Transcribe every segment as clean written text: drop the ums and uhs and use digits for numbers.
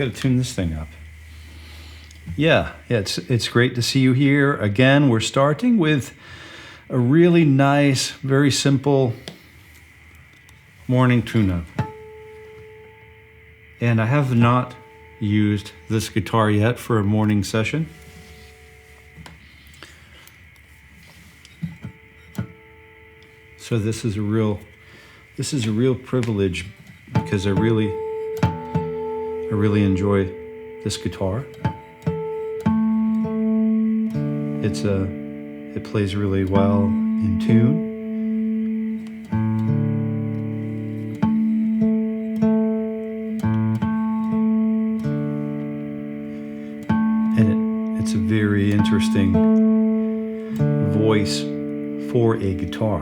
got to tune this thing up. Yeah, it's great to see you here again. We're starting with a really nice, very simple morning tune-up. And I have not used this guitar yet for a morning session. So this is a real privilege because I really enjoy this guitar. It plays really well in tune. And it's a very interesting voice for a guitar.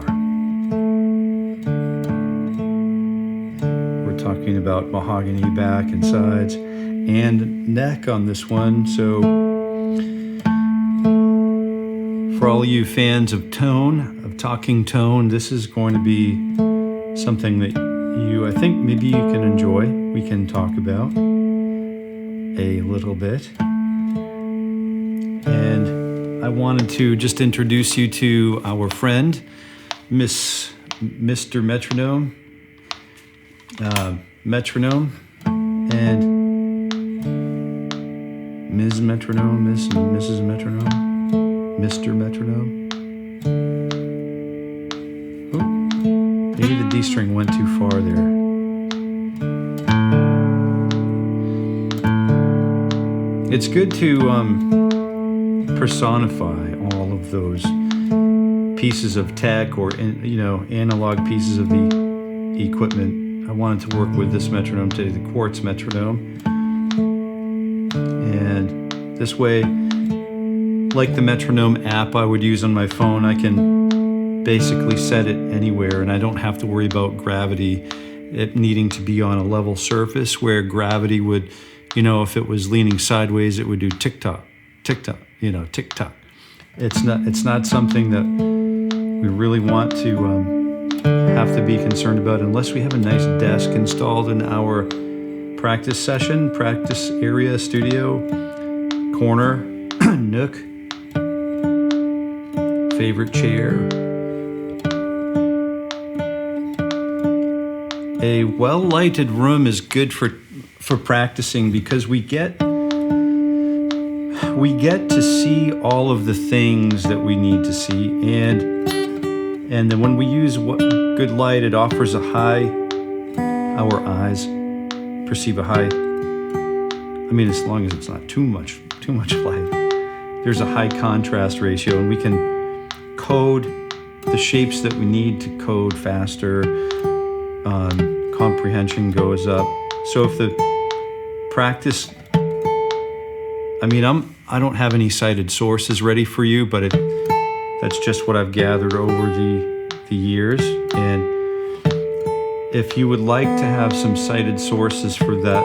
We're talking about mahogany back and sides and neck on this one, so for all you fans of tone, of talking tone, this is going to be something that I think maybe you can enjoy. We can talk about a little bit. And I wanted to just introduce you to our friend, Mr. Metronome, and Ms. Metronome, Miss and Mrs. Metronome. Mr. Metronome. Oh, maybe the D string went too far there. It's good to personify all of those pieces of tech or analog pieces of the equipment. I wanted to work with this metronome today, the quartz metronome, and this way, like the metronome app I would use on my phone, I can basically set it anywhere and I don't have to worry about gravity, it needing to be on a level surface where gravity would, if it was leaning sideways, it would do tick-tock, tick-tock, tick-tock. It's not something that we really want to have to be concerned about unless we have a nice desk installed in our practice session, practice area, studio, corner, nook, favorite chair. A well-lighted room is good for practicing because we get to see all of the things that we need to see, and then when we use good light, it offers a high. Our eyes perceive a high. As long as it's not too much light. There's a high contrast ratio, and we can code the shapes that we need to code faster. Comprehension goes up. So if the practice, I don't have any cited sources ready for you, but that's just what I've gathered over the years. And if you would like to have some cited sources for that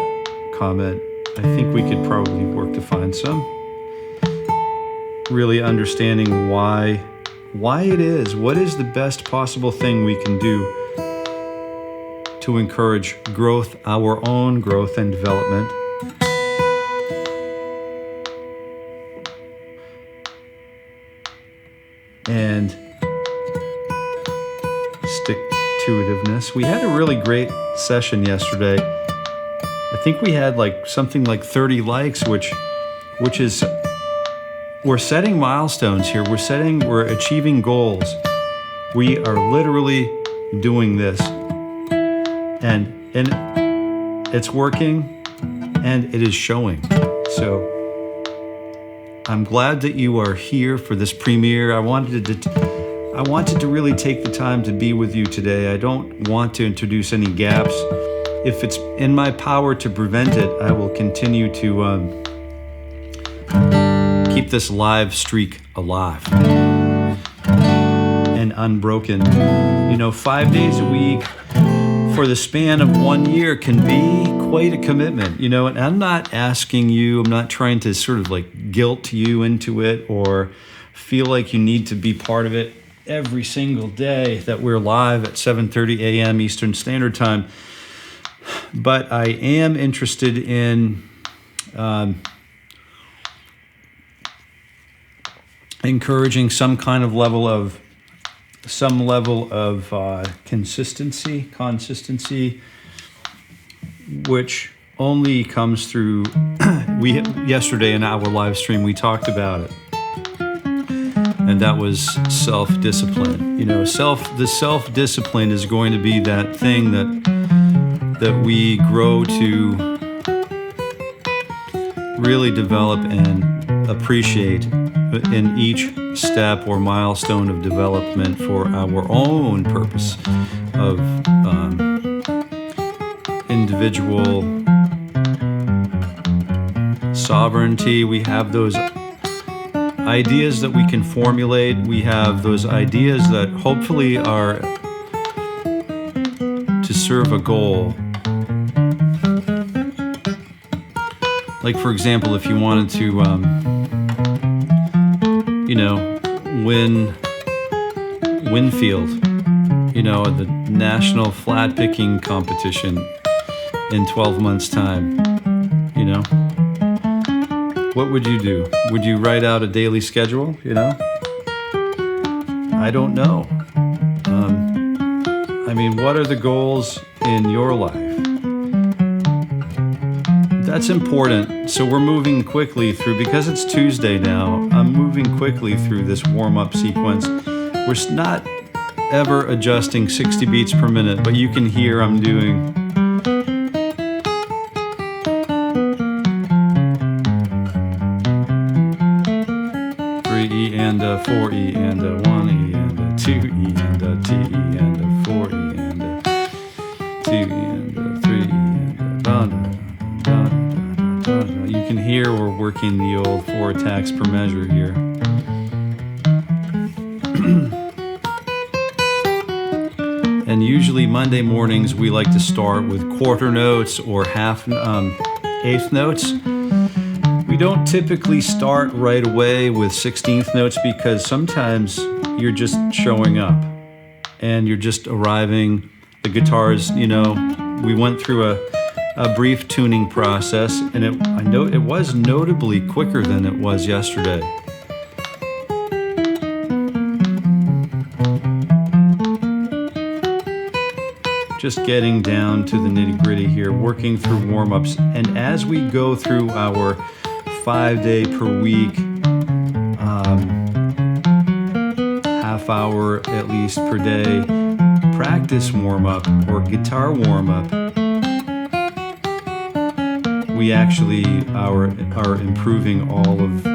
comment, I think we could probably work to find some. Really understanding why it is, what is the best possible thing we can do to encourage growth, our own growth and development. And stick-to-itiveness. We had a really great session yesterday. I think we had something like 30 likes, which is, we're setting milestones here. We're achieving goals. We are literally doing this. And it's working and it is showing. So I'm glad that you are here for this premiere. I wanted to really take the time to be with you today. I don't want to introduce any gaps. If it's in my power to prevent it, I will continue to keep this live streak alive and unbroken. 5 days a week for the span of 1 year can be quite a commitment, and I'm not asking you, I'm not trying to sort of guilt you into it or feel like you need to be part of it every single day that we're live at 7:30 a.m. Eastern Standard Time. But I am interested in encouraging some level of consistency, which only comes through. Yesterday in our live stream we talked about it, and that was self-discipline. The self-discipline is going to be that thing that we grow to really develop and appreciate in each step or milestone of development for our own purpose of individual sovereignty. We have those ideas that we can formulate. We have those ideas that hopefully are to serve a goal. Like, for example, if you wanted to win Winfield, the national flat picking competition in 12 months' time, what would you do? Would you write out a daily schedule? I don't know. What are the goals in your life? That's important. So we're moving quickly through, because it's Tuesday now, I'm moving quickly through this warm-up sequence. We're not ever adjusting 60 beats per minute, but you can hear I'm doing and a 4E and a 1E and a 2E and a TE and a 4E and a 2E and a 3E and a da-da-da-da-da-da-da. You can hear we're working the old 4 attacks per measure here. And usually Monday mornings we like to start with quarter notes or eighth notes. We don't typically start right away with 16th notes because sometimes you're just showing up and you're just arriving. The guitars, we went through a brief tuning process, and I know it was notably quicker than it was yesterday. Just getting down to the nitty-gritty here, working through warm-ups, and as we go through our 5-day per week, half hour at least per day practice warm-up or guitar warm-up, we actually are improving all of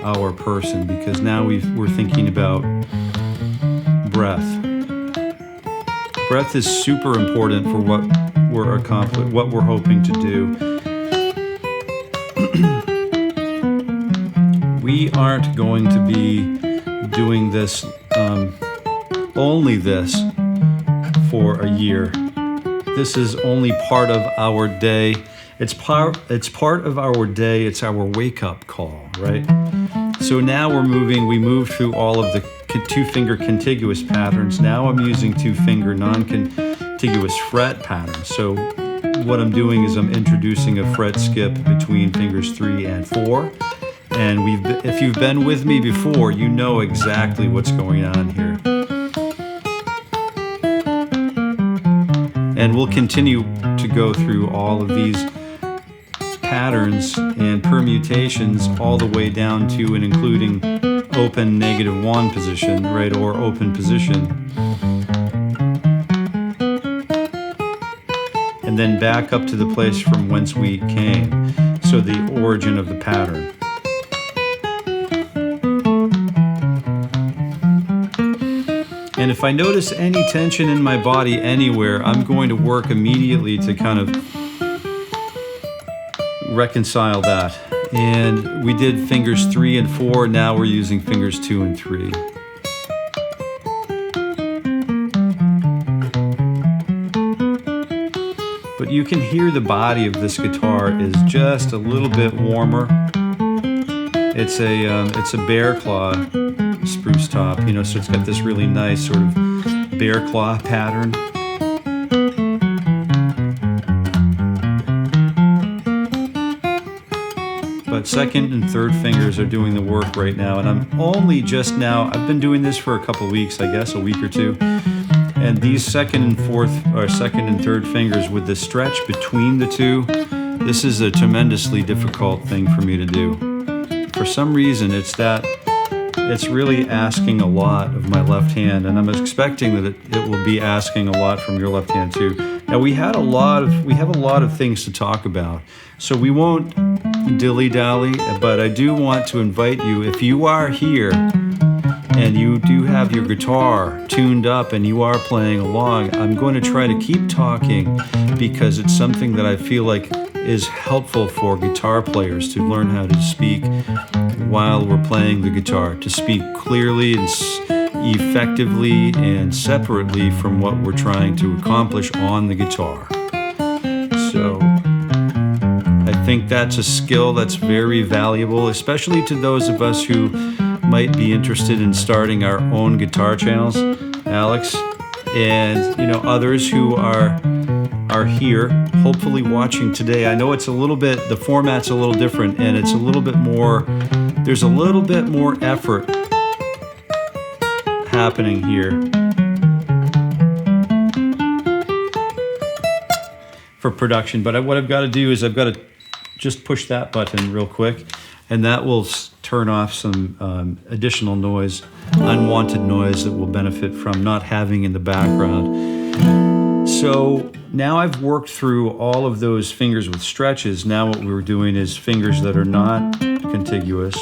our person, because now we're thinking about breath. Breath is super important for what we're hoping to do. We aren't going to be doing this, only this, for a year. This is only part of our day. It's part of our day. It's our wake-up call, right? So now we moved through all of the 2-finger contiguous patterns. Now I'm using 2-finger non-contiguous fret patterns. So what I'm doing is I'm introducing a fret skip between fingers 3 and 4. And if you've been with me before, you know exactly what's going on here. And we'll continue to go through all of these patterns and permutations all the way down to and including open -1 position, right, or open position. And then back up to the place from whence we came. So the origin of the pattern. And if I notice any tension in my body anywhere, I'm going to work immediately to kind of reconcile that. And we did fingers 3 and 4, now we're using fingers 2 and 3. But you can hear the body of this guitar is just a little bit warmer. It's a bear claw spruce top, so it's got this really nice sort of bear claw pattern. but second and third fingers are doing the work right now. And I'm only just now, I've been doing this for a couple weeks, I guess, a week or two. And these second and third fingers with the stretch between the two, this is a tremendously difficult thing for me to do. For some reason, it's really asking a lot of my left hand, and I'm expecting that it will be asking a lot from your left hand too. Now we have a lot of things to talk about, so we won't dilly-dally, but I do want to invite you, if you are here and you do have your guitar tuned up and you are playing along, I'm going to try to keep talking because it's something that I feel like is helpful for guitar players to learn how to speak while we're playing the guitar, to speak clearly and effectively and separately from what we're trying to accomplish on the guitar. So I think that's a skill that's very valuable, especially to those of us who might be interested in starting our own guitar channels, Alex, and others who are here, hopefully watching today. I know it's a little bit, the format's a little different, and it's a little bit more, there's a little bit more effort happening here for production. But what I've got to do is I've got to just push that button real quick, and that will turn off some additional noise, unwanted noise that we'll benefit from not having in the background. So now I've worked through all of those fingers with stretches. Now what we're doing is fingers that are not contiguous,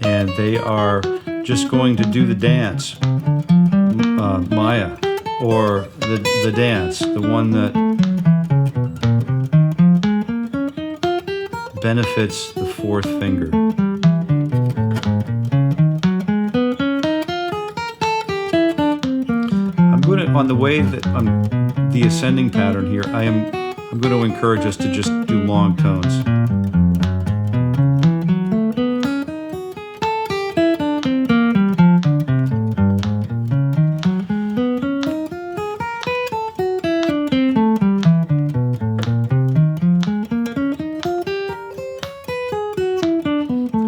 and they are just going to do the dance, Maya, or the dance, the one that benefits the fourth finger. I'm going to, on the way that I'm the ascending pattern here, I'm going to encourage us to just do long tones.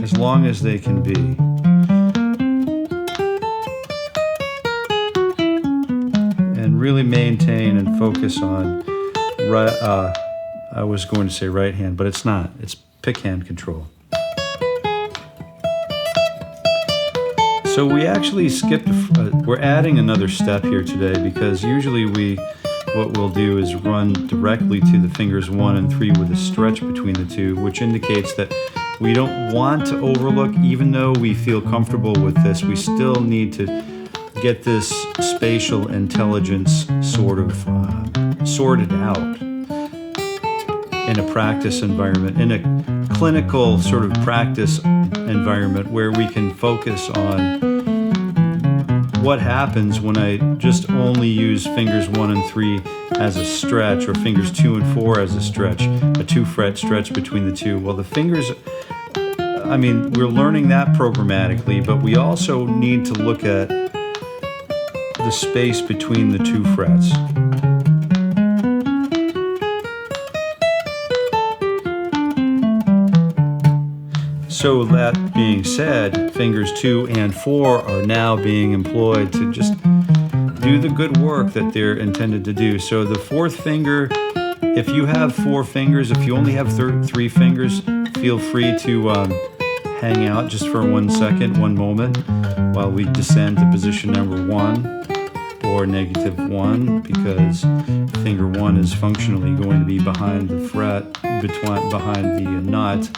As long as they can be. And really maintain and focus on, I was going to say right hand, but it's not. It's pick hand control. So we actually skipped, we're adding another step here today, because usually what we'll do is run directly to the fingers 1 and 3 with a stretch between the two, which indicates that we don't want to overlook, even though we feel comfortable with this, we still need to get this spatial intelligence sort of sorted out in a practice environment, in a clinical sort of practice environment where we can focus on what happens when I just only use fingers 1 and 3 as a stretch, or fingers 2 and 4 as a stretch, a 2-fret stretch between the two. Well, the fingers, I mean, we're learning that programmatically, but we also need to look at the space between the 2 frets. So that being said, fingers 2 and 4 are now being employed to just do the good work that they're intended to do. So the fourth finger, if you have 4 fingers, if you only have 3 fingers, feel free to hang out just for 1 second, 1 moment, while we descend to position number 1 or -1, because finger 1 is functionally going to be behind the fret, behind the nut,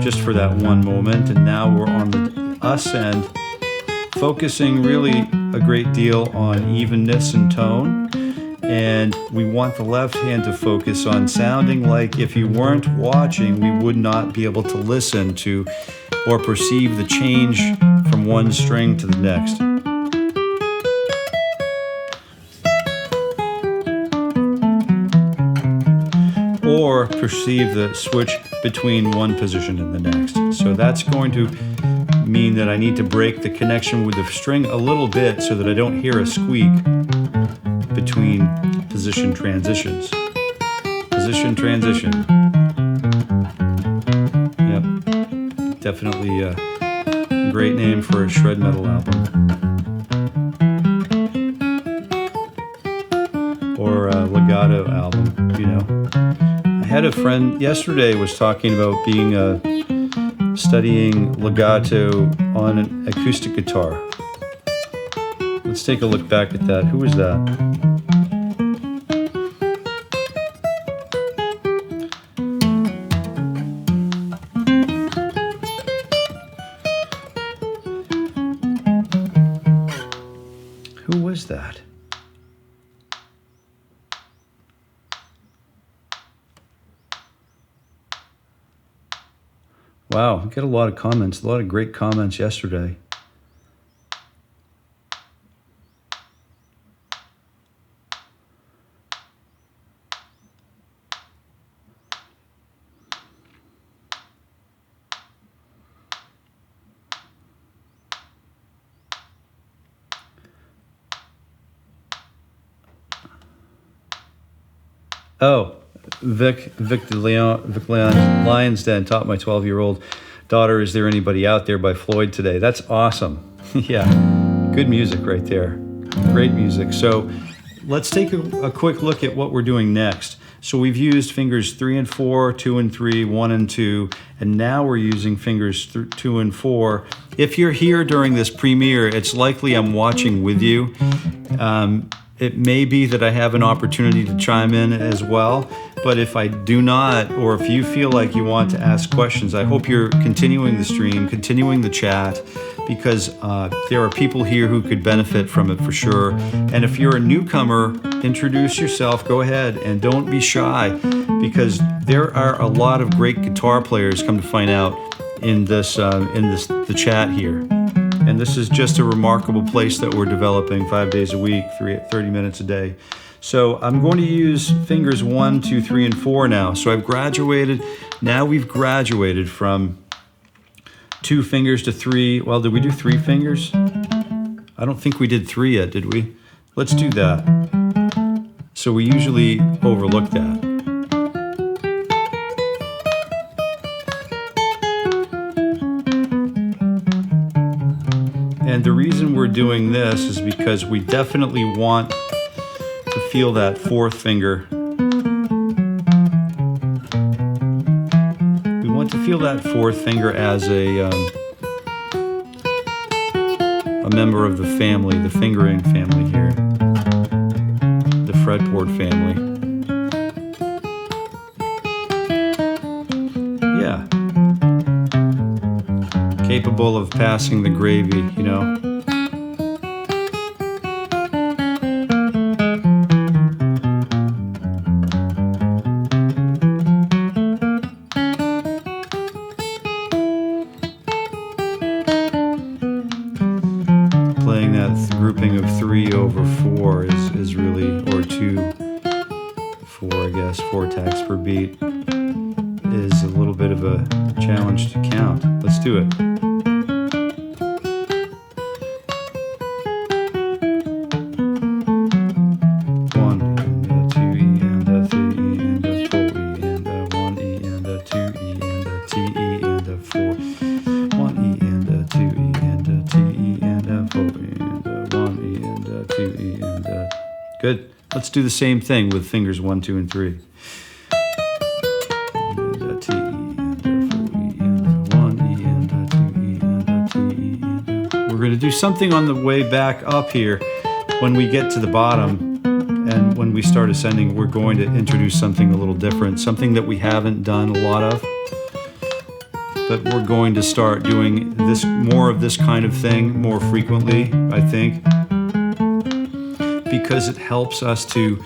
just for that 1 moment. And now we're on the ascend, focusing really a great deal on evenness and tone. And we want the left hand to focus on sounding like, if you weren't watching, we would not be able to listen to or perceive the change from one string to the next. Or perceive the switch between one position and the next. So that's going to mean that I need to break the connection with the string a little bit so that I don't hear a squeak between position transitions. Position transition. Yep. Definitely a great name for a shred metal album. Or a legato album, you know. I had a friend yesterday was talking about being studying legato on an acoustic guitar. Let's take a look back at that. Who was that? Who was that? Wow, we got a lot of comments, a lot of great comments yesterday. Oh, Vic Lyons Den taught my 12-year-old daughter, "Is There Anybody Out There" by Floyd today. That's awesome. Yeah, good music right there. Great music. So let's take a quick look at what we're doing next. So we've used fingers 3 and 4, 2 and 3, 1 and 2, and now we're using fingers 2 and 4. If you're here during this premiere, it's likely I'm watching with you. It may be that I have an opportunity to chime in as well, but if I do not, or if you feel like you want to ask questions, I hope you're continuing the stream, continuing the chat, because there are people here who could benefit from it for sure. And if you're a newcomer, introduce yourself, go ahead, and don't be shy, because there are a lot of great guitar players, come to find out, in the chat here. And this is just a remarkable place that we're developing 5 days a week, 30 minutes a day. So I'm going to use fingers 1, 2, 3, and 4 now. So I've graduated. Now we've graduated from 2 fingers to 3. Well, did we do 3 fingers? I don't think we did 3 yet, did we? Let's do that. So we usually overlook that. And the reason we're doing this is because we definitely want to feel that 4th finger. We want to feel that 4th finger as a member of the family, the fingering family here, the fretboard family. Yeah. Capable of passing the gravy, you know. Playing that grouping of 3 over 4 is really, or 2, 4, I guess, 4 tacks per beat is a little bit of a challenge to count. Let's do it. Good. Let's do the same thing with fingers 1, 2, and 3. We're going to do something on the way back up here when we get to the bottom, and when we start ascending, we're going to introduce something a little different, something that we haven't done a lot of. But we're going to start doing more of this kind of thing more frequently, I think, because it helps us to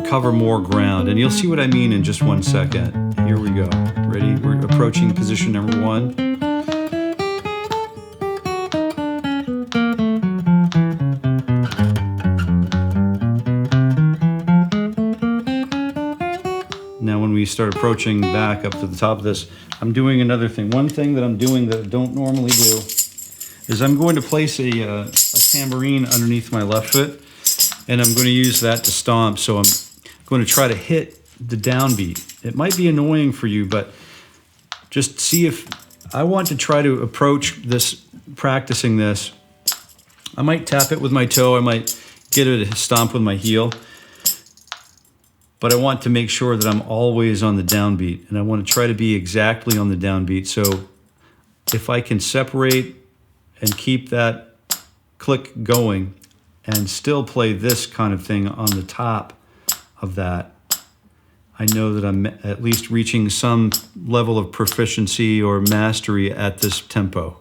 cover more ground. And you'll see what I mean in just 1 second. Here we go. Ready? We're approaching position number 1. Now when we start approaching back up to the top of this, I'm doing another thing. One thing that I'm doing that I don't normally do is I'm going to place a tambourine underneath my left foot, and I'm going to use that to stomp. So I'm going to try to hit the downbeat. It might be annoying for you, but just see if I want to try to approach this, practicing this. I might tap it with my toe, I might get it a stomp with my heel, but I want to make sure that I'm always on the downbeat, and I want to try to be exactly on the downbeat. So if I can separate and keep that click going and still play this kind of thing on the top of that, I know that I'm at least reaching some level of proficiency or mastery at this tempo.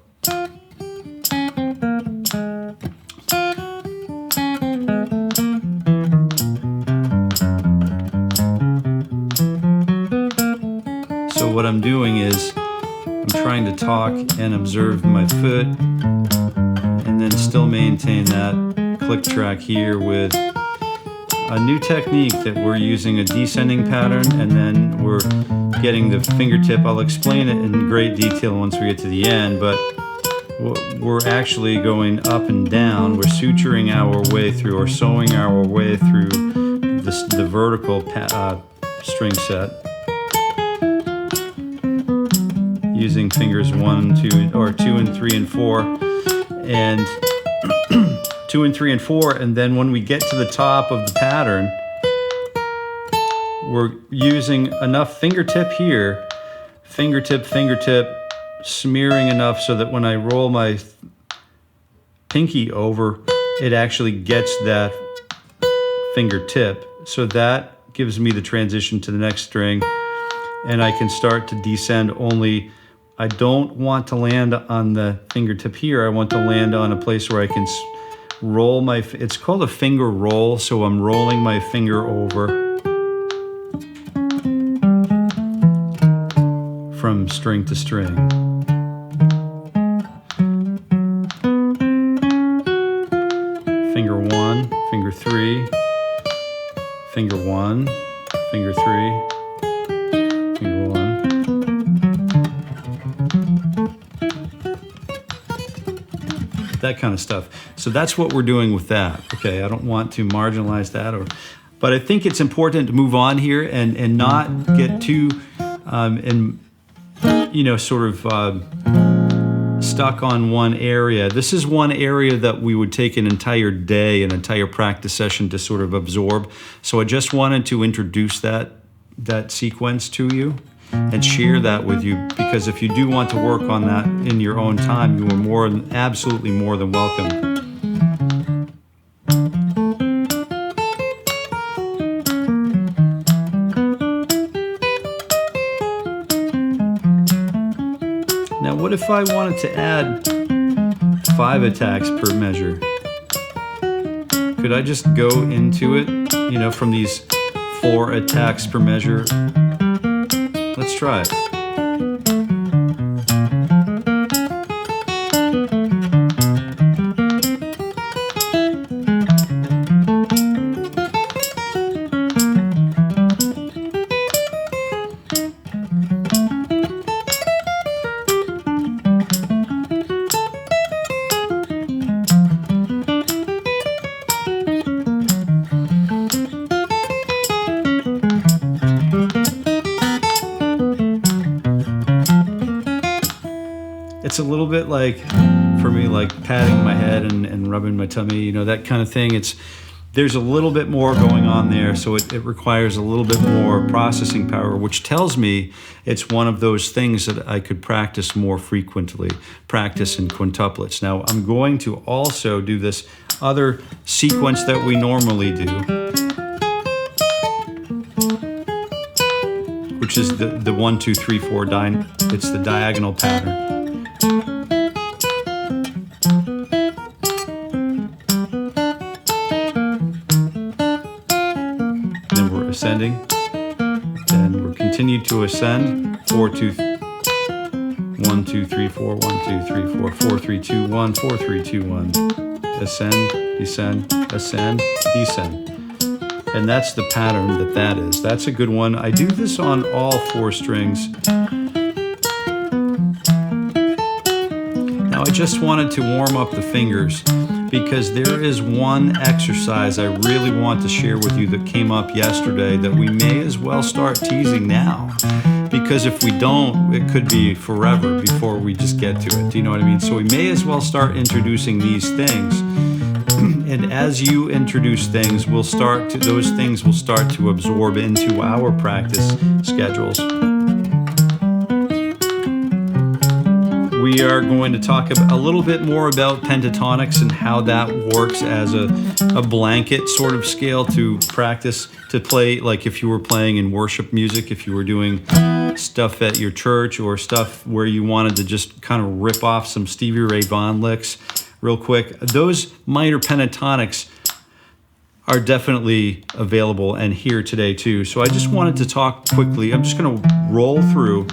So what I'm doing is I'm trying to talk and observe my foot and then still maintain that click track here with a new technique that we're using, a descending pattern, and then we're getting the fingertip. I'll explain it in great detail once we get to the end, but we're actually going up and down. We're suturing our way through, or sewing our way through the vertical string set using fingers 1, 2, or 2 and 3 and 4, and 2 and 3 and 4, and then when we get to the top of the pattern, we're using enough fingertip here, fingertip, smearing enough so that when I roll my pinky over, it actually gets that fingertip. So that gives me the transition to the next string, and I can start to descend. Only I don't want to land on the fingertip here. I want to land on a place where I can roll my, it's called a finger roll, so I'm rolling my finger over from string to string. Finger 1, finger 3, finger 1, finger 3, finger 1. That kind of stuff. So that's what we're doing with that. Okay, I don't want to marginalize that, but I think it's important to move on here and not get too sort of stuck on one area. This is one area that we would take an entire day, an entire practice session to sort of absorb. So I just wanted to introduce that sequence to you and share that with you, because if you do want to work on that in your own time, you are absolutely more than welcome. Now, what if I wanted to add 5 attacks per measure? Could I just go into it, from these 4 attacks per measure? Let's try it. It's a little bit like, for me, like patting my head and rubbing my tummy, that kind of thing. There's a little bit more going on there, so it requires a little bit more processing power, which tells me it's one of those things that I could practice more frequently, practice in quintuplets. Now, I'm going to also do this other sequence that we normally do, which is the 1, 2, 3, 4 it's the diagonal pattern. Then we're ascending. Then we're continued to ascend. 4, 2, 1, 2, 3, 4, 1, 2, 3, 4, 4, 3, 2, 1, 4, 3, 2, 1. Ascend, descend, ascend, descend. And that's the pattern that is. That's a good one. I do this on all 4 strings. Now I just wanted to warm up the fingers because there is one exercise I really want to share with you that came up yesterday that we may as well start teasing now. Because if we don't, it could be forever before we just get to it. Do you know what I mean? So we may as well start introducing these things. And as you introduce things, those things will start to absorb into our practice schedules. We are going to talk a little bit more about pentatonics and how that works as a blanket sort of scale to practice, to play, like if you were playing in worship music, if you were doing stuff at your church or stuff where you wanted to just kind of rip off some Stevie Ray Vaughan licks real quick. Those minor pentatonics are definitely available and here today too. So I just wanted to talk quickly. I'm just going to roll through.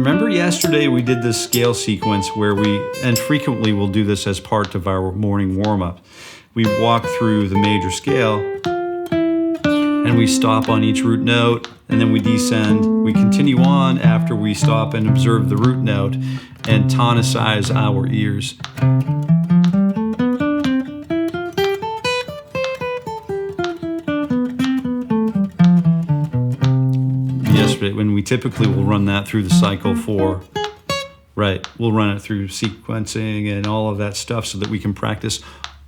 Remember yesterday we did this scale sequence where and frequently we'll do this as part of our morning warm-up. We walk through the major scale and we stop on each root note, and then we descend. We continue on after we stop and observe the root note and tonicize our ears. Yesterday, when we typically will run that through the cycle 4, right? We'll run it through sequencing and all of that stuff so that we can practice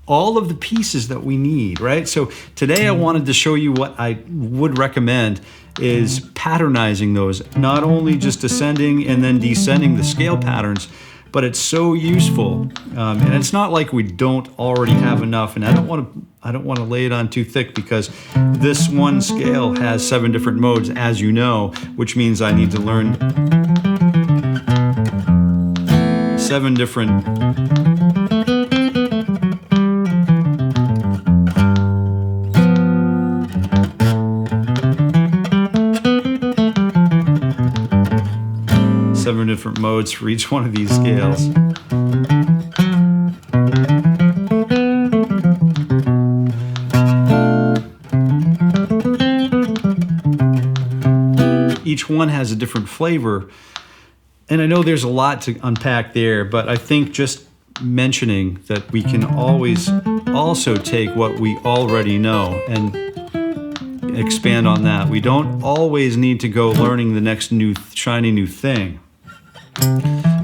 all of the pieces that we need, right? So today I wanted to show you what I would recommend is patternizing those, not only just ascending and then descending the scale patterns, but it's so useful. And it's not like we don't already have enough, and I don't want to lay it on too thick because this one scale has 7 different modes, as you know, which means I need to learn 7 different modes for each one of these scales. Each one has a different flavor, and I know there's a lot to unpack there, but I think just mentioning that we can always also take what we already know and expand on that. We don't always need to go learning the next new shiny new thing.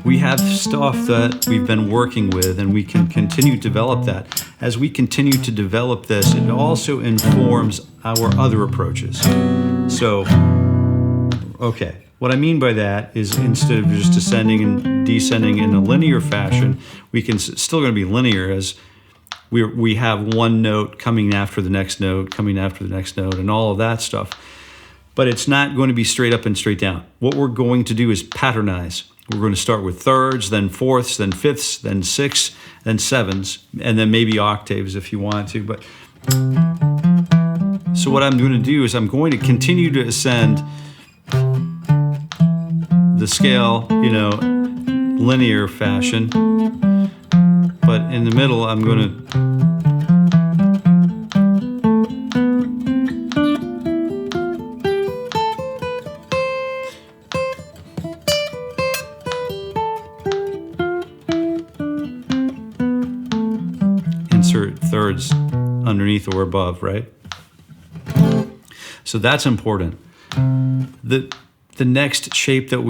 We have stuff that we've been working with, and we can continue to develop that. As we continue to develop this, it also informs our other approaches. So, okay, what I mean by that is instead of just ascending and descending in a linear fashion, we can still going to be linear as we have one note coming after the next note, coming after the next note, and all of that stuff. But it's not going to be straight up and straight down. What we're going to do is patternize. We're going to start with thirds, then fourths, then fifths, then sixths, then sevenths, and then maybe octaves if you want to. But so what I'm going to do is I'm going to continue to ascend the scale, linear fashion. But in the middle, I'm going to insert thirds underneath or above, right? So that's important. The next shape that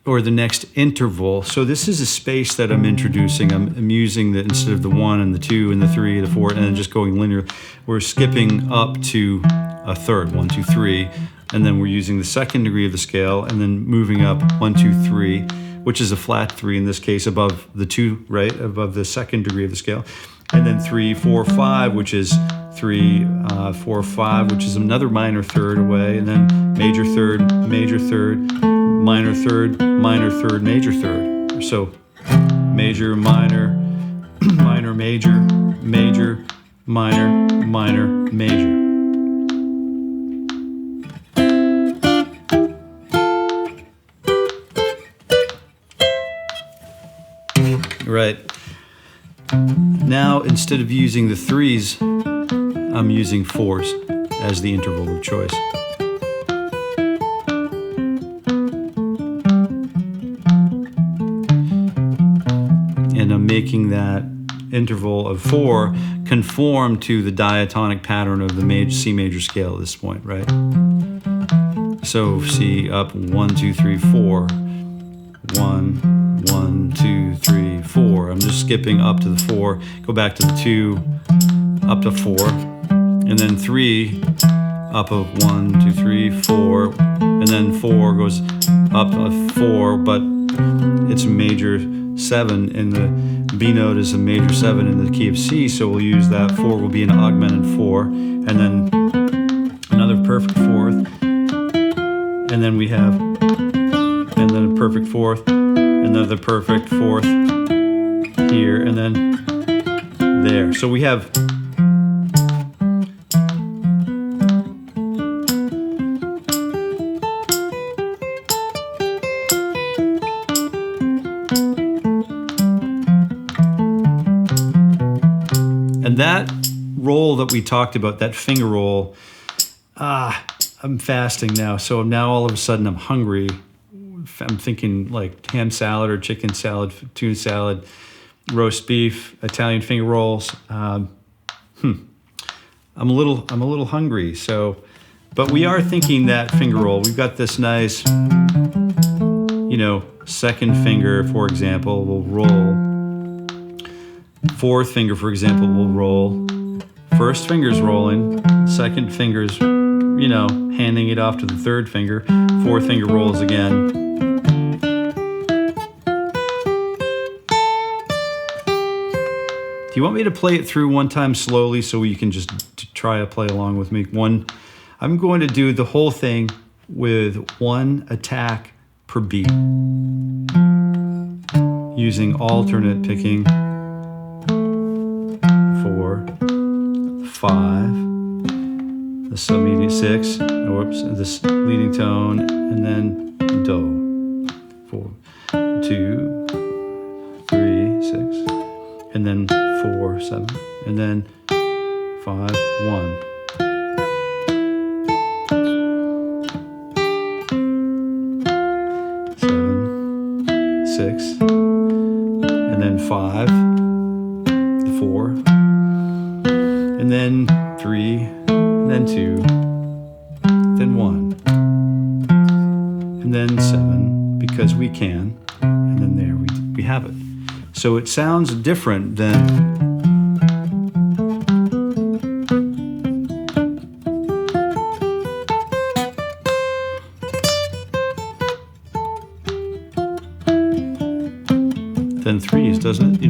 or the next interval, so this is a space that I'm introducing. I'm using instead of the 1 and the 2 and the 3 and the 4 and then just going linear, we're skipping up to a third, 1, 2, 3, and then we're using the second degree of the scale and then moving up 1, 2, 3, which is a flat 3 in this case above the 2, right? Above the second degree of the scale. And then 3, 4, 5, which is 3, 4, 5, which is another minor third away, and then major third, minor third, major third. So major, minor, minor, major, major, minor, minor, major. Right. Now, instead of using the 3s, I'm using 4s as the interval of choice. And I'm making that interval of 4 conform to the diatonic pattern of the C major scale at this point, right? So C up 1, 2, 3, 4. 1, 1, 2, 3, 4. I'm just skipping up to the 4, go back to the 2, up to 4, and then 3, up of 1, 2, 3, 4, and then 4 goes up to 4, but it's major 7 in the B note is a major 7 in the key of C, so we'll use that 4 will be an augmented 4, and then another perfect 4th, and then we have, and then a perfect 4th, another perfect 4th here, and then there. So we have and that roll that we talked about, that finger roll, I'm fasting now, so now all of a sudden I'm hungry. I'm thinking like ham salad or chicken salad, tuna salad, roast beef, Italian finger rolls. I'm a little hungry. So, but we are thinking that finger roll. We've got this nice, second finger, for example, will roll. Fourth finger, for example, will roll. First finger's rolling. Second finger's, handing it off to the third finger. Fourth finger rolls again. Do you want me to play it through one time slowly so you can just try to play along with me? I'm going to do the whole thing with one attack per beat, using alternate picking. 4, 5, the sub-medium 6, this leading tone, and then do. 4, 2, 3, 6, and then 4, 7, and then 5, 1. And then 5, 4, and then 3, and then 2, then 1, and then 7, because we can, and then there we have it. So it sounds different than threes, doesn't it?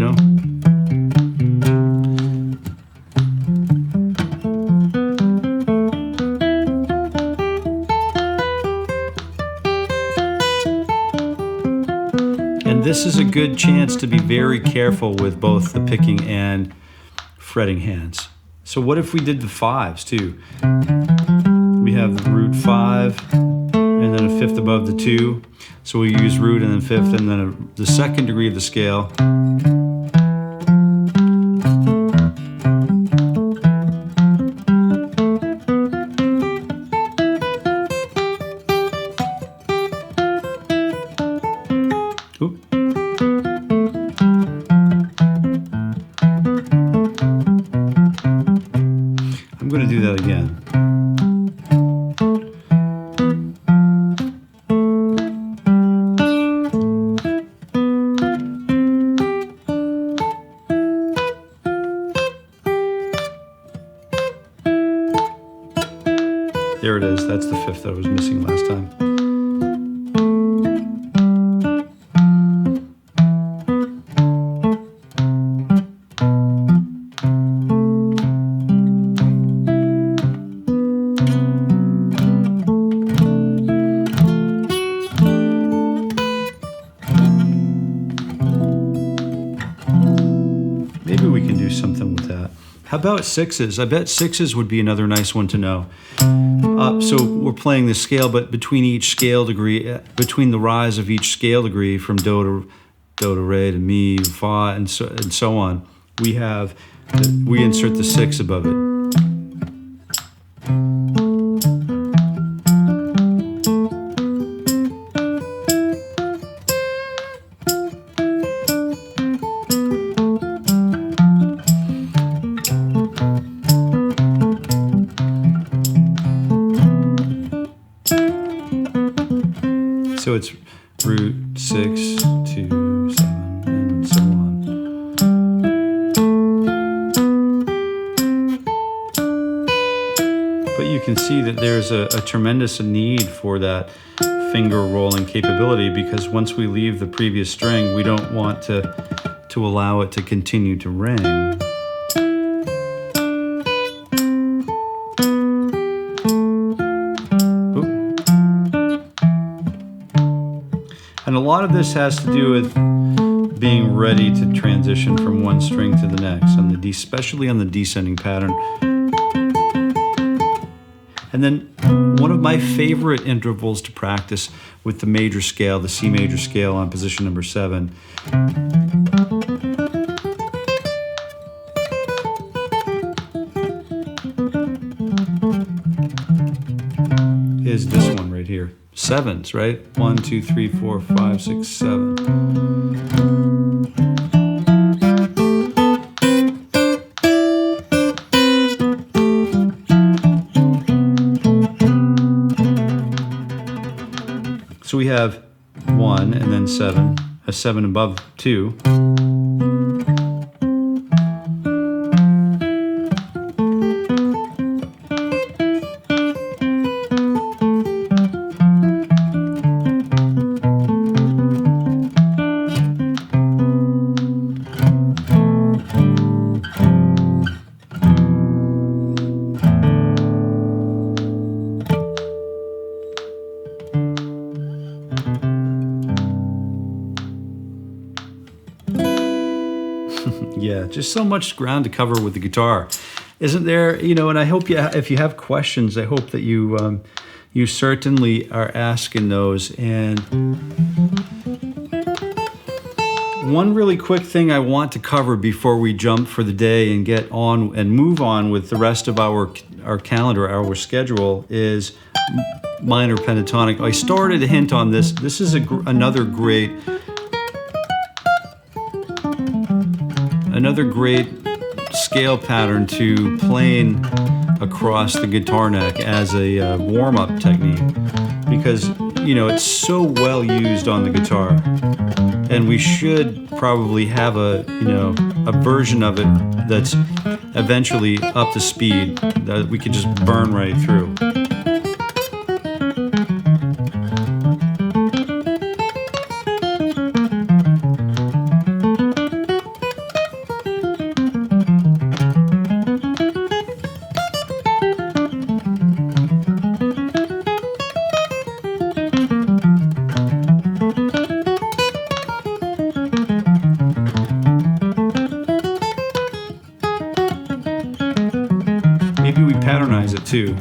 And this is a good chance to be very careful with both the picking and fretting hands. So what if we did the 5s too? We have the root 5 and then a 5th above the 2. So we use root and then 5th and then the 2nd degree of the scale. Oop. I'm going to do that again. There it is. That's the 5th that I was missing last time. Maybe we can do something with that. How about 6s? I bet 6s would be another nice one to know. So we're playing the scale, but between each scale degree, between the rise of each scale degree from do to re to mi, fa, and so on, we insert the 6 above it. can see that there's a tremendous need for that finger rolling capability, because once we leave the previous string, we don't want to allow it to continue to ring. And a lot of this has to do with being ready to transition from one string to the next, on the especially on the descending pattern. And then one of my favorite intervals to practice with the major scale, the C major scale on position number 7, is this one right here. Sevens, right? 1, 2, 3, 4, 5, 6, 7. So we have 1 and then 7, a 7 above 2. Yeah, just so much ground to cover with the guitar, isn't there? You know, and I hope if you have questions, I hope that you you certainly are asking those. And one really quick thing I want to cover before we jump for the day and get on and move on with the rest of our calendar, our schedule, is minor pentatonic. I started to hint on this. This is another great scale pattern to playing across the guitar neck as a warm-up technique, because you know it's so well used on the guitar, and we should probably have a version of it that's eventually up to speed that we could just burn right through. Maybe we patternize it too.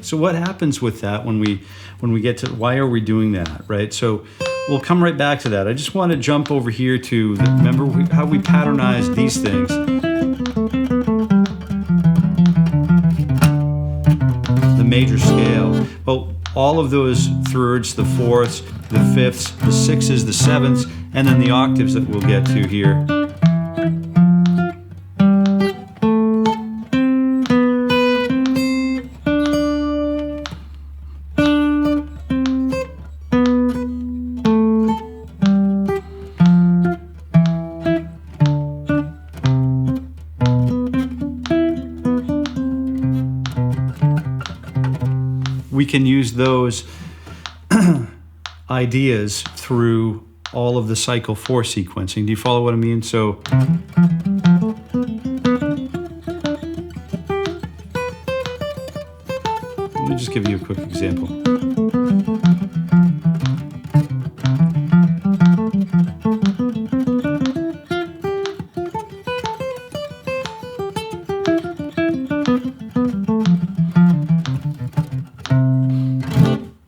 So what happens with that when we get to why are we doing that, right? So we'll come right back to that. I just want to jump over here to remember how we patternize these things. The major scale. Well, all of those thirds, the fourths, the fifths, the sixes, the sevenths, and then the octaves that we'll get to here. We can use those ideas through all of the cycle 4 sequencing. Do you follow what I mean? So let me just give you a quick example.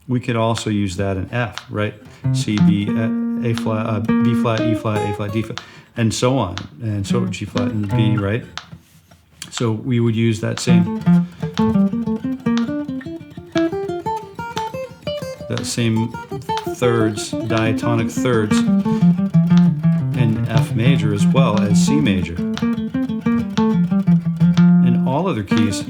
We could also use that in F, right? C, B, A flat, B flat, E flat, A flat, D flat, and so on. And so G flat and B, right? So we would use that same thirds, diatonic thirds in F major as well as C major. And all other keys.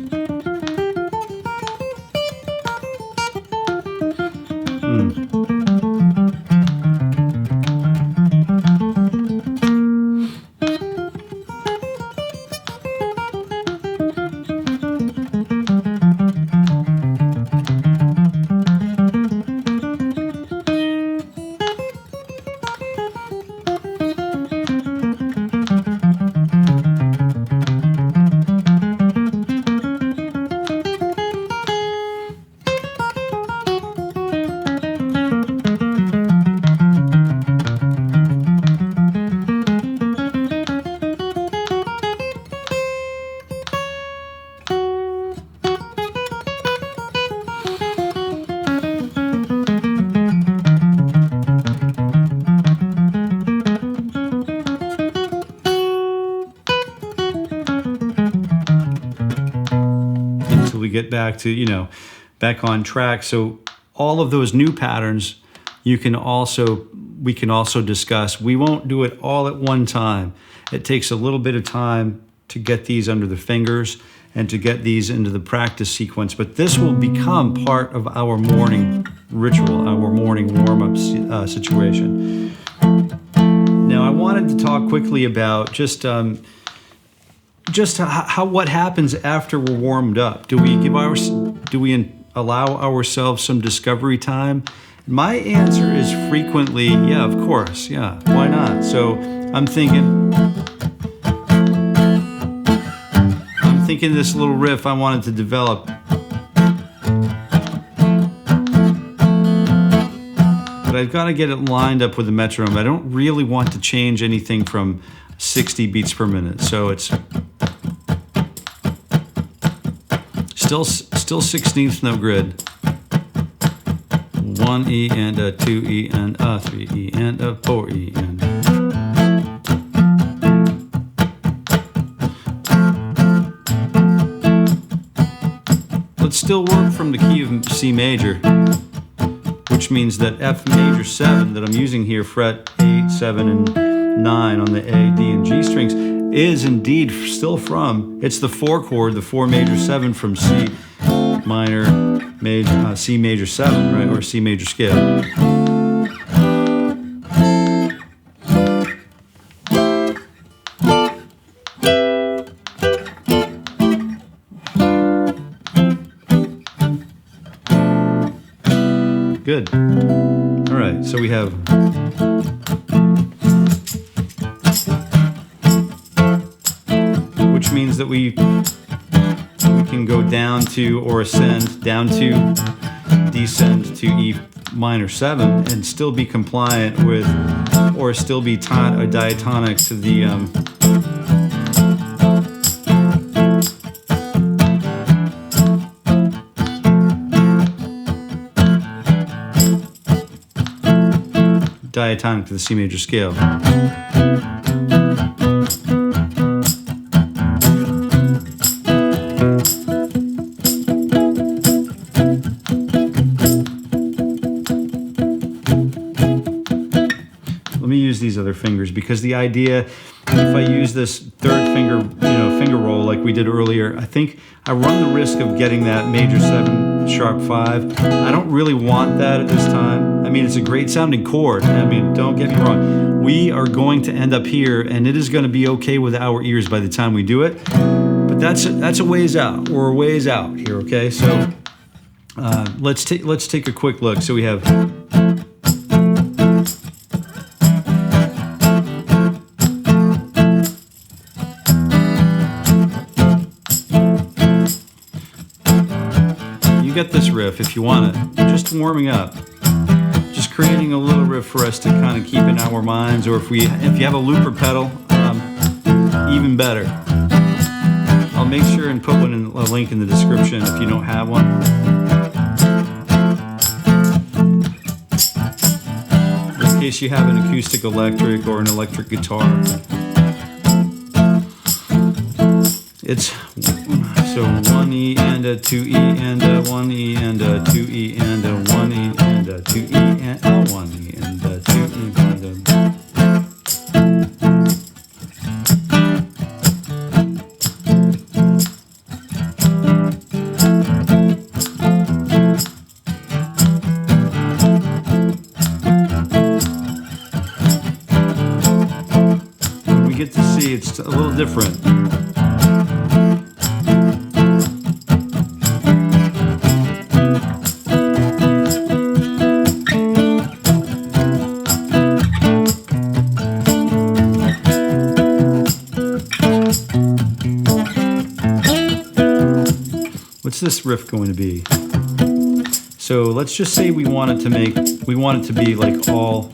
Get back to, back on track. So all of those new patterns we can also discuss. We won't do it all at one time. It takes a little bit of time to get these under the fingers and to get these into the practice sequence, but this will become part of our morning ritual, our morning warm-up situation. Now I wanted to talk quickly about just what happens after we're warmed up. Do we allow ourselves some discovery time? My answer is frequently, yeah, of course, yeah, why not? So I'm thinking this little riff I wanted to develop, but I've got to get it lined up with the metronome. I don't really want to change anything from 60 beats per minute, so it's still 16th note grid. 1 E and a 2 E and a 3 E and a 4 E and let's still work from the key of C major, which means that F major 7 that I'm using here, fret 8, 7, and 9 on the A, D, and G strings, is indeed still from, it's the 4 chord, the 4 major 7 from C minor, major, C major 7, right, or C major scale. Good. All right, so we have which means that we can go down to, or ascend, down to, descend to E minor 7 and still be compliant with, or still be diatonic to the diatonic to the C major scale. These other fingers, because the idea, if I use this third finger, finger roll like we did earlier, I think I run the risk of getting that major 7 sharp 5. I don't really want that at this time. I mean, it's a great sounding chord. I mean, don't get me wrong. We are going to end up here, and it is going to be okay with our ears by the time we do it. But that's a ways out. We're a ways out here. Okay, so let's take a quick look. So we have. Get this riff if you want it, just warming up, just creating a little riff for us to kind of keep in our minds, or if you have a looper pedal, even better. I'll make sure and put a link in the description if you don't have one. In case you have an acoustic electric or an electric guitar. It's so 1 E and a 2 E and a 1 E and a 2 E and a 1 E and a 2 E and a 1 E and a 2 E and a. see it's a little different. What's this riff going to be? So let's just say we want it to be like all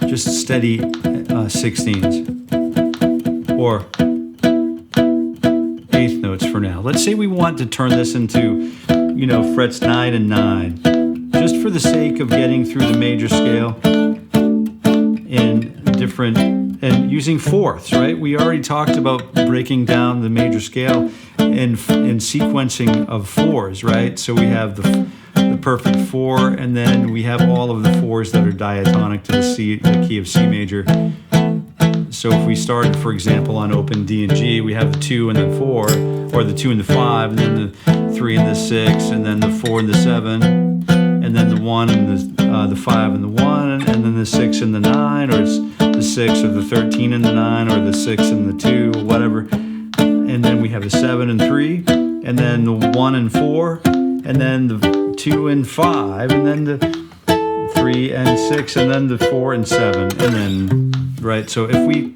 just steady 16ths or eighth notes for now. Let's say we want to turn this into, you know, frets 9 and 9, just for the sake of getting through the major scale in different, and using fourths, right? We already talked about breaking down the major scale in sequencing of fours, right? So we have the perfect 4, and then we have all of the 4s that are diatonic to the key of C major. So if we started, for example, on open D and G, we have the 2 and the 4, or the 2 and the 5, and then the 3 and the 6, and then the 4 and the 7, and then the 1 and the 5 and the 1, and then the 6 and the 9, or it's the 6 or the 13 and the 9, or the 6 and the 2, or whatever. And then we have the 7 and 3, and then the 1 and 4, and then the 2 and 5, and then the 3 and 6, and then the 4 and 7, and then, right? So if we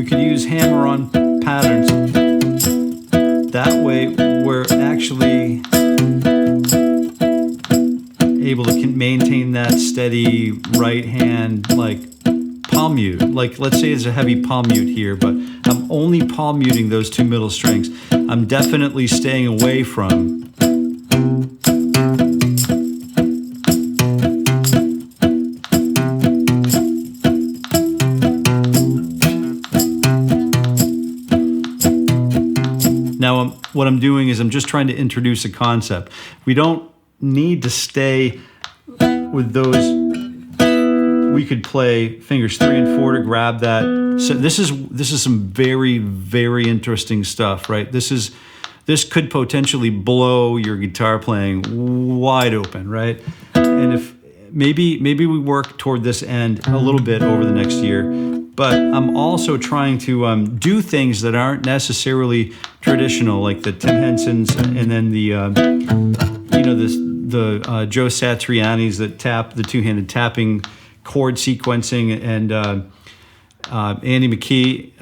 could use hammer-on patterns, that way we're actually able to maintain that steady right hand, like palm mute. Like, let's say it's a heavy palm mute here, but I'm only palm muting those 2 middle strings. I'm definitely staying away from now. What I'm doing is I'm just trying to introduce a concept. We don't need to stay with those. We could play fingers 3 and 4 to grab that. So this is some very, very interesting stuff, right? This could potentially blow your guitar playing wide open, right? And if maybe we work toward this end a little bit over the next year, but I'm also trying to do things that aren't necessarily traditional, like the Tim Henson's, and then the Joe Satriani's that tap, the two-handed tapping, chord sequencing, and Andy McKee.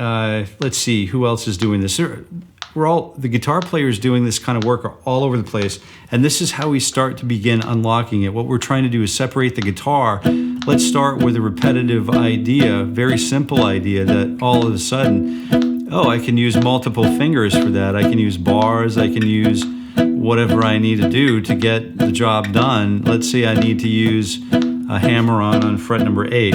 Let's see, who else is doing this? The guitar players doing this kind of work are all over the place, and this is how we start to begin unlocking it. What we're trying to do is separate the guitar. Let's start with a repetitive idea, very simple idea, that all of a sudden, oh, I can use multiple fingers for that. I can use bars, I can use whatever I need to do to get the job done. Let's say I need to use a hammer-on on fret number 8.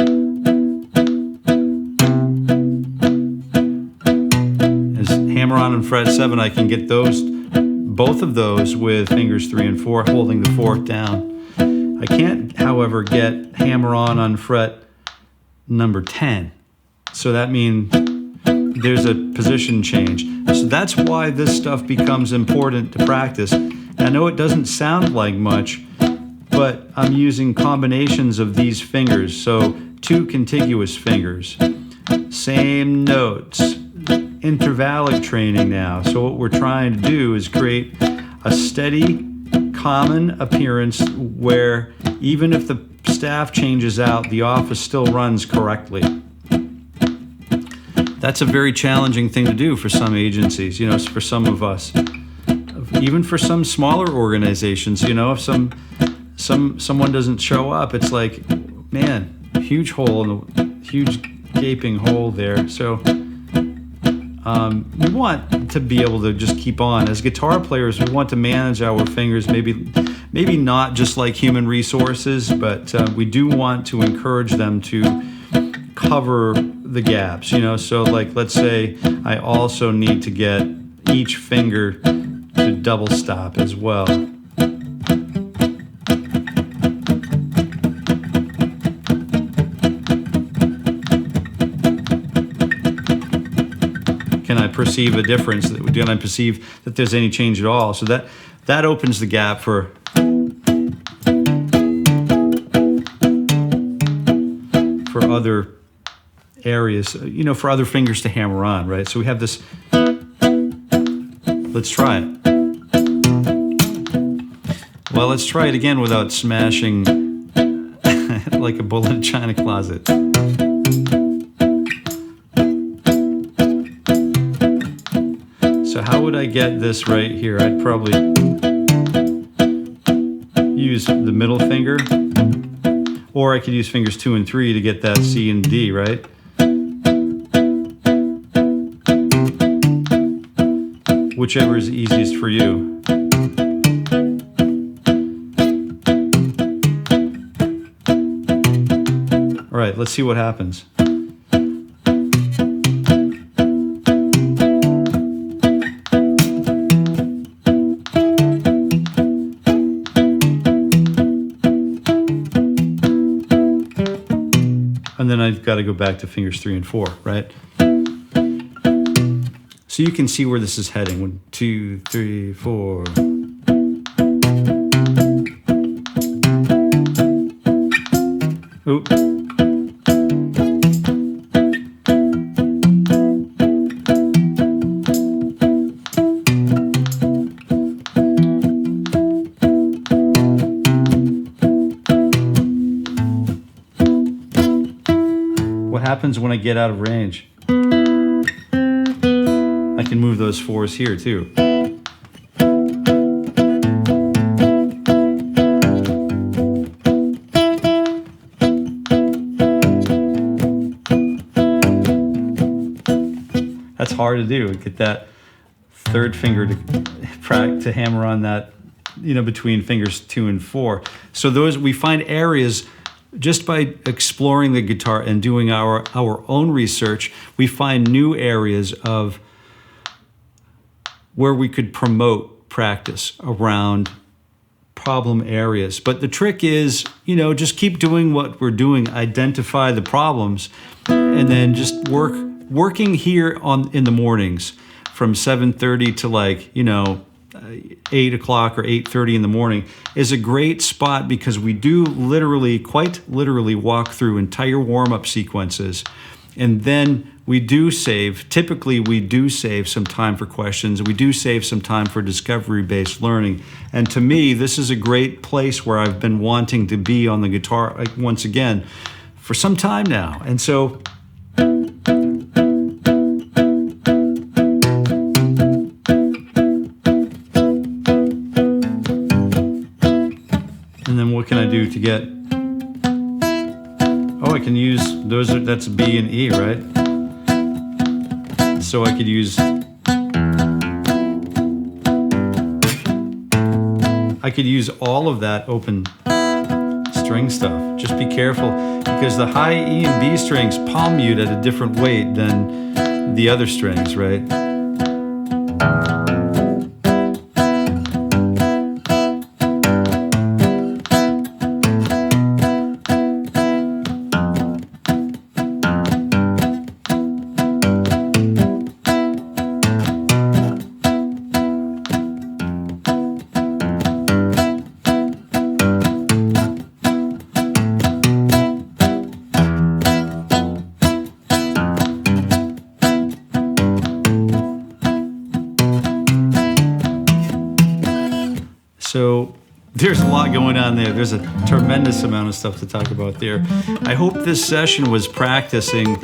As hammer-on on fret 7, I can get both of those with fingers 3 and 4, holding the 4th down. I can't, however, get hammer-on fret number 10. So that means there's a position change. So that's why this stuff becomes important to practice. I know it doesn't sound like much, but I'm using combinations of these fingers. So 2 contiguous fingers, same notes, intervallic training now. So what we're trying to do is create a steady, common appearance where even if the staff changes out, the office still runs correctly. That's a very challenging thing to do for some agencies, for some of us. Even for some smaller organizations, if someone doesn't show up, it's like, man, huge hole, huge gaping hole there. So we want to be able to just keep on. As guitar players, we want to manage our fingers, maybe not just like human resources, but we do want to encourage them to cover the gaps, So like, let's say I also need to get each finger to double stop as well. Can I perceive a difference? Can I perceive that there's any change at all? So that opens the gap for for other areas, you know, for other fingers to hammer on, right? So we have this. Let's try it. Well, let's try it again without smashing like a bullet in a china closet. So how would I get this right here? I'd probably use the middle finger, or I could use fingers 2 and 3 to get that C and D, right? Whichever is easiest for you. All right, let's see what happens. And then I've got to go back to fingers 3 and 4, right? So you can see where this is heading. 1, 2, 3, 4. Oop. What happens when I get out of range? I can move those 4s here too. That's hard to do. Get that third finger to hammer on that, you know, between fingers 2 and 4. So those, we find areas just by exploring the guitar and doing our own research, we find new areas of where we could promote practice around problem areas. But the trick is, you know, just keep doing what we're doing, identify the problems, and then just working here in the mornings from 7:30 to, like, you know, 8 o'clock or 8:30 in the morning is a great spot, because we do quite literally walk through entire warm-up sequences. And then typically we do save some time for questions. We do save some time for discovery-based learning. And to me, this is a great place where I've been wanting to be on the guitar, like, once again, for some time now. And so, and then what can I do to get, oh, I can use, that's B and E, right? So I could use, all of that open string stuff. Just be careful, because the high E and B strings palm mute at a different weight than the other strings, right? So there's a lot going on there. There's a tremendous amount of stuff to talk about there. I hope this session was practicing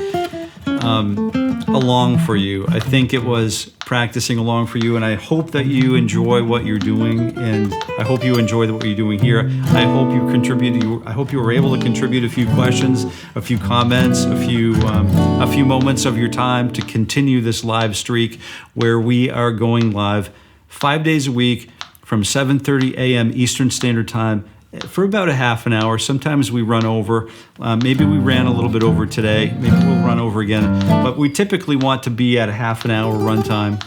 along for you. I think it was practicing along for you, and I hope that you enjoy what you're doing, and I hope you enjoy what you're doing here. I hope you contributed. I hope you were able to contribute a few questions, a few comments, a few moments of your time to continue this live streak, where we are going live 5 days a week from 7:30 a.m. Eastern Standard Time for about a half an hour. Sometimes we run over. Maybe we ran a little bit over today. Maybe we'll run over again. But we typically want to be at a half an hour run time.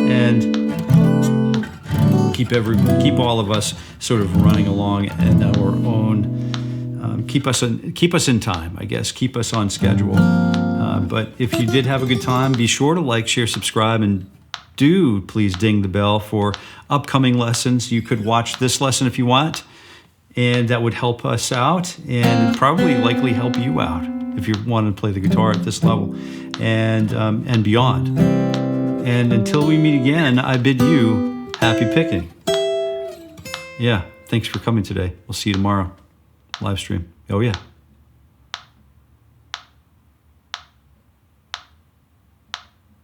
And keep all of us sort of running along in our own. Keep us in time, I guess. Keep us on schedule. But if you did have a good time, be sure to like, share, subscribe, and do please ding the bell for upcoming lessons. You could watch this lesson if you want, and that would help us out and probably likely help you out if you want to play the guitar at this level and beyond. And until we meet again, I bid you happy picking. Yeah, thanks for coming today. We'll see you tomorrow. Live stream. Oh yeah.